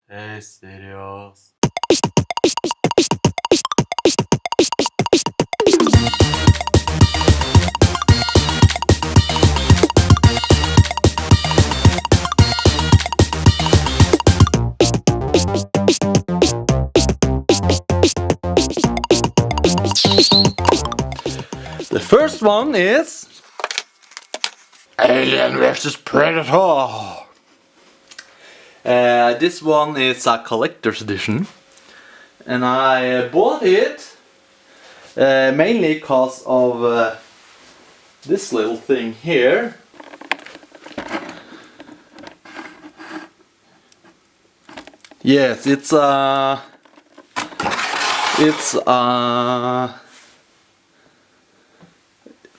Hey, serious. The first one is Alien vs Predator. This one is a collector's edition, and I bought it mainly because of this little thing here. Yes, it's a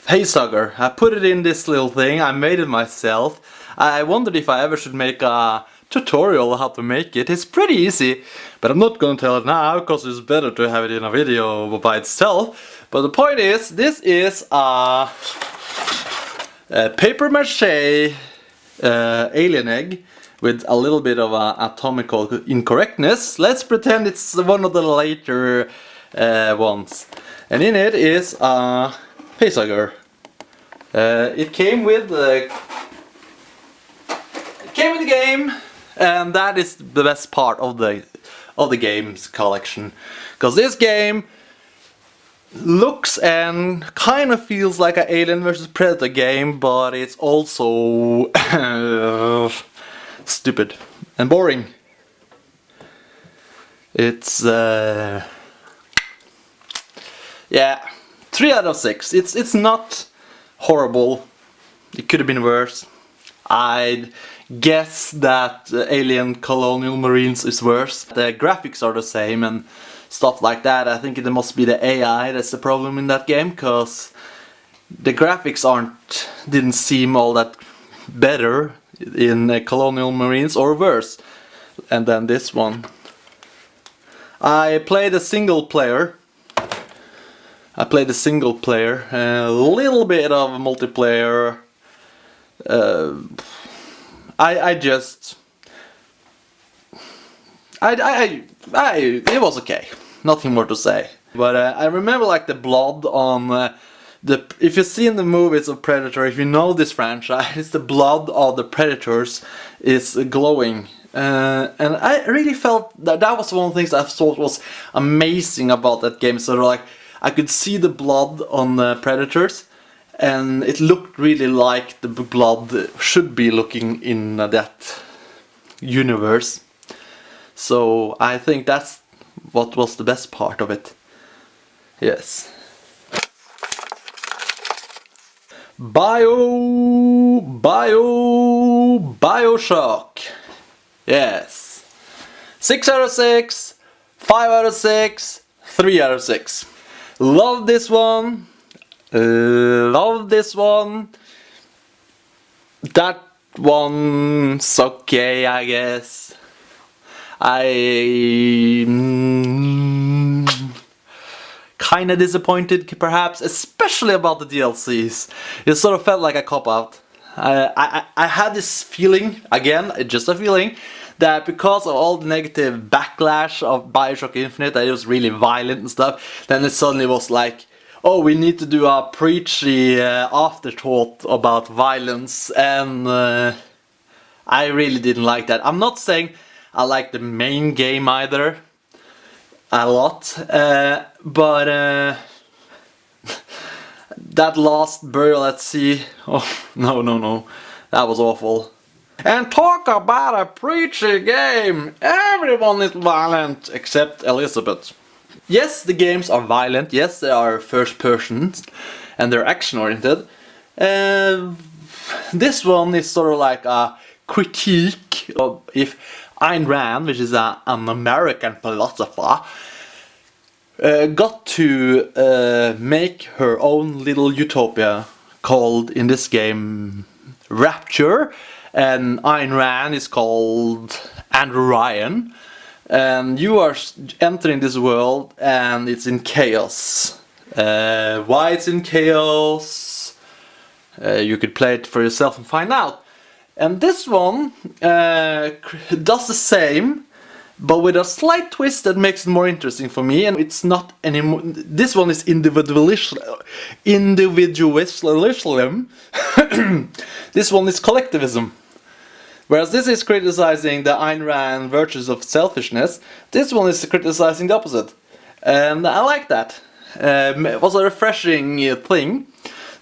facehugger. I put it in this little thing. I made it myself. I wondered if I ever should make a tutorial how to make it. It's pretty easy, but I'm not gonna tell it now because it's better to have it in a video by itself. But the point is, this is a paper mache alien egg with a little bit of atomical incorrectness. Let's pretend it's one of the later ones. And in it is a facehugger. It came with the game, and that is the best part of the game's collection, because this game looks and kind of feels like an Alien vs Predator game, but it's also stupid and boring. It's yeah, 3 out of 6. It's not horrible. It could have been worse. I'd guess that Alien Colonial Marines is worse. The graphics are the same and stuff like that. I think it must be the AI that's the problem in that game, because the graphics didn't seem all that better in Colonial Marines, or worse. And then this one. I played a single player. A little bit of multiplayer. It was okay. Nothing more to say. But I remember like the blood on if you've seen the movies of Predator, if you know this franchise, the blood of the Predators is glowing. And I really felt that was one of the things I thought was amazing about that game. So like, I could see the blood on the Predators, and it looked really like the blood should be looking in that universe. So I think that's what was the best part of it. Yes. Bioshock. Yes. 6 out of 6, 5 out of 6, 3 out of 6. Love this one. Love this one. That one's okay, I guess. Kinda disappointed, perhaps, especially about the DLCs. It sort of felt like a cop-out. I had this feeling, again, just a feeling, that because of all the negative backlash of Bioshock Infinite, that it was really violent and stuff, then it suddenly was like, oh, we need to do a preachy afterthought about violence, and I really didn't like that. I'm not saying I like the main game either, a lot, but that last burial at sea, oh, no, that was awful. And talk about a preachy game! Everyone is violent except Elizabeth. Yes, the games are violent, yes, they are first person and they're action oriented. This one is sort of like a critique of if Ayn Rand, which is an American philosopher, got to make her own little utopia called, in this game, Rapture, and Ayn Rand is called Andrew Ryan, and you are entering this world and it's in chaos. Why it's in chaos, you could play it for yourself and find out. And this one does the same, but with a slight twist that makes it more interesting for me. And it's not anymore. This one is individualism. This one is collectivism. Whereas this is criticizing the Ayn Rand virtues of selfishness, this one is criticizing the opposite. And I like that. It was a refreshing thing.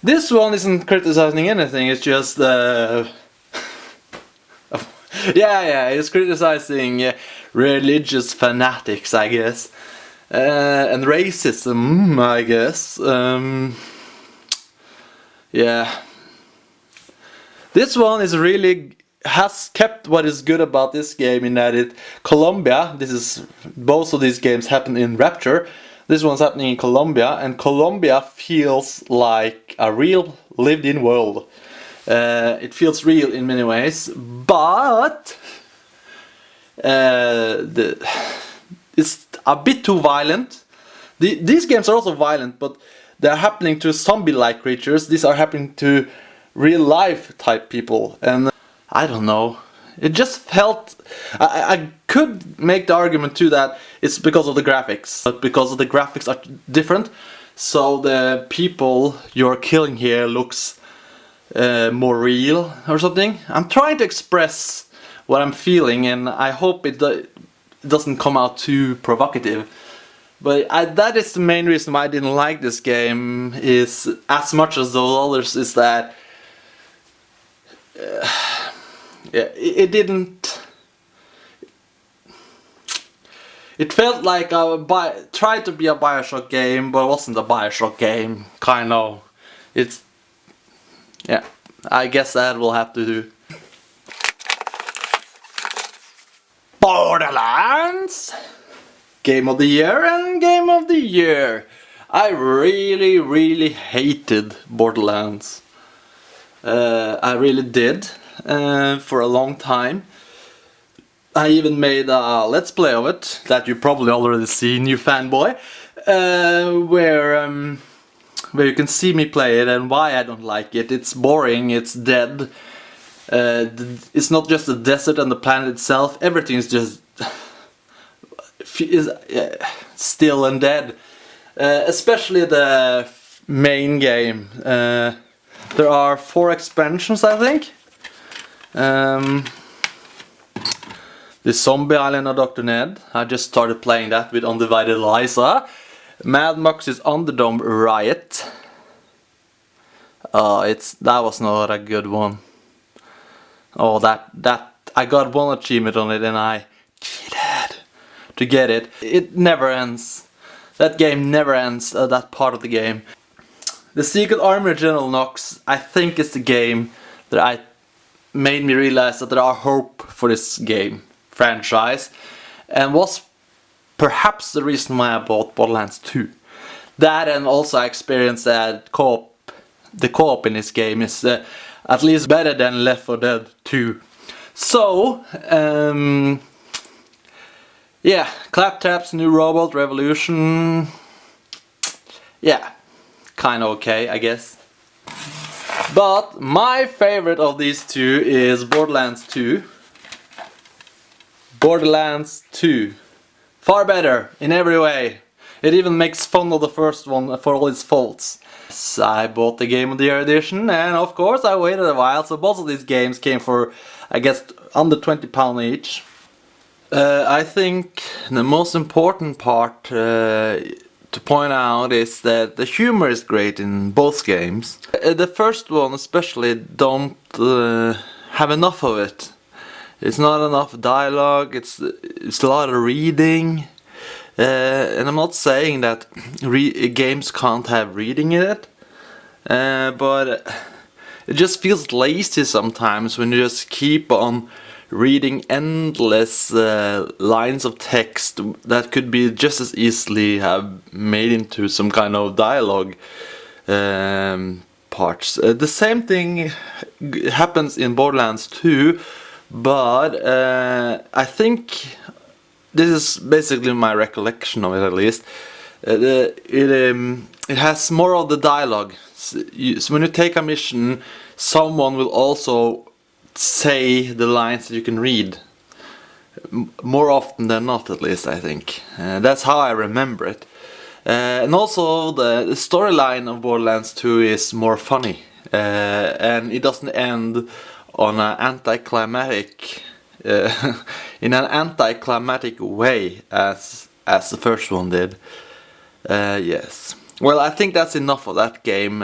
This one isn't criticizing anything, it's just... it's criticizing religious fanatics, I guess. And racism, I guess. This one is really... has kept what is good about this game in that both of these games happen in Rapture. This one's happening in Colombia, and Colombia feels like a real lived-in world. It feels real in many ways, but it's a bit too violent. These games are also violent, but they're happening to zombie-like creatures. These are happening to real-life type people, and I don't know. It just felt... I could make the argument too that it's because of the graphics. But because of the graphics are different, so the people you're killing here looks more real or something. I'm trying to express what I'm feeling, and I hope it doesn't come out too provocative. But that is the main reason why I didn't like this game, is as much as those others, is that... it didn't... It felt like tried to be a Bioshock game, but it wasn't a Bioshock game, kind of. It's... yeah, I guess that will have to do. Borderlands! Game of the Year and Game of the Year. I really hated Borderlands. I really did. For a long time. I even made a let's play of it that you probably already seen, you fanboy, where you can see me play it and why I don't like it. It's boring, it's dead. It's not just the desert and the planet itself. Everything is just still and dead. Especially the main game. There are 4 expansions, I think. The Zombie Island of Dr. Ned. I just started playing that with Undivided Liza. Mad Max's Underdome Riot. That was not a good one. Oh, that I got one achievement on it and I cheated to get it. It never ends. That game never ends. That part of the game. The Secret Army of General Knox, I think, is the game that made me realize that there are hope for this game franchise, and was perhaps the reason why I bought Borderlands 2. That, and also I experienced that the co-op in this game is at least better than Left 4 Dead 2. So, yeah, Claptrap's New Robot Revolution, yeah, kinda okay, I guess. But my favorite of these two is Borderlands 2. Borderlands 2. Far better in every way. It even makes fun of the first one for all its faults. So I bought the Game of the Year edition, and of course I waited a while, so both of these games came for, I guess, under £20 each. I think the most important part to point out is that the humor is great in both games. The first one especially don't have enough of it. It's not enough dialogue, it's a lot of reading. And I'm not saying that games can't have reading in it, but it just feels lazy sometimes when you just keep on reading endless lines of text that could be just as easily have made into some kind of dialogue parts. The same thing happens in Borderlands 2, but I think this is basically my recollection of it, at least. It has more of the dialogue. So when you take a mission, someone will also say the lines that you can read. More often than not, at least, I think. That's how I remember it. And also, the storyline of Borderlands 2 is more funny. And it doesn't end on an anticlimactic... in an anticlimactic way as the first one did. Yes. Well, I think that's enough of that game.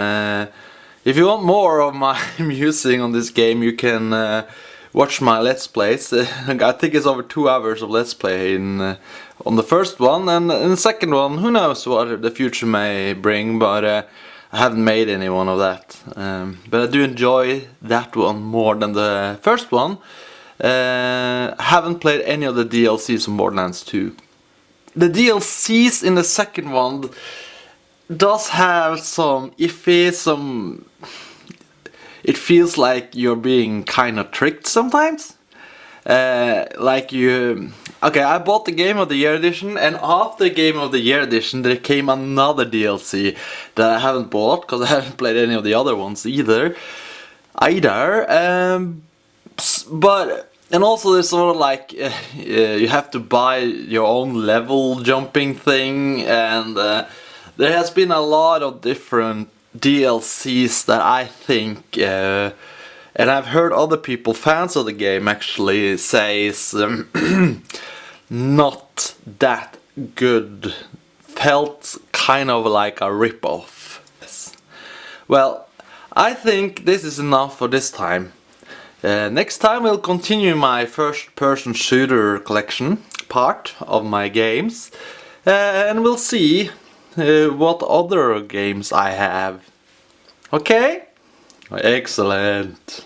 If you want more of my musing on this game, you can watch my Let's Plays. I think it's over 2 hours of Let's Play on the first one, and in the second one, who knows what the future may bring, but I haven't made any one of that. But I do enjoy that one more than the first one. Haven't played any of the DLCs from Borderlands 2. The DLCs in the second one does have some iffy, it feels like you're being kind of tricked sometimes. Okay, I bought the Game of the Year edition, and after Game of the Year edition there came another DLC that I haven't bought because I haven't played any of the other ones either. But and also there's sort of like you have to buy your own level jumping thing, and there has been a lot of different DLCs that I think, and I've heard other people, fans of the game, actually say is not that good. Felt kind of like a rip-off. Yes. Well, I think this is enough for this time. Next time we'll continue my first-person shooter collection part of my games, and we'll see what other games I have. Okay? Excellent.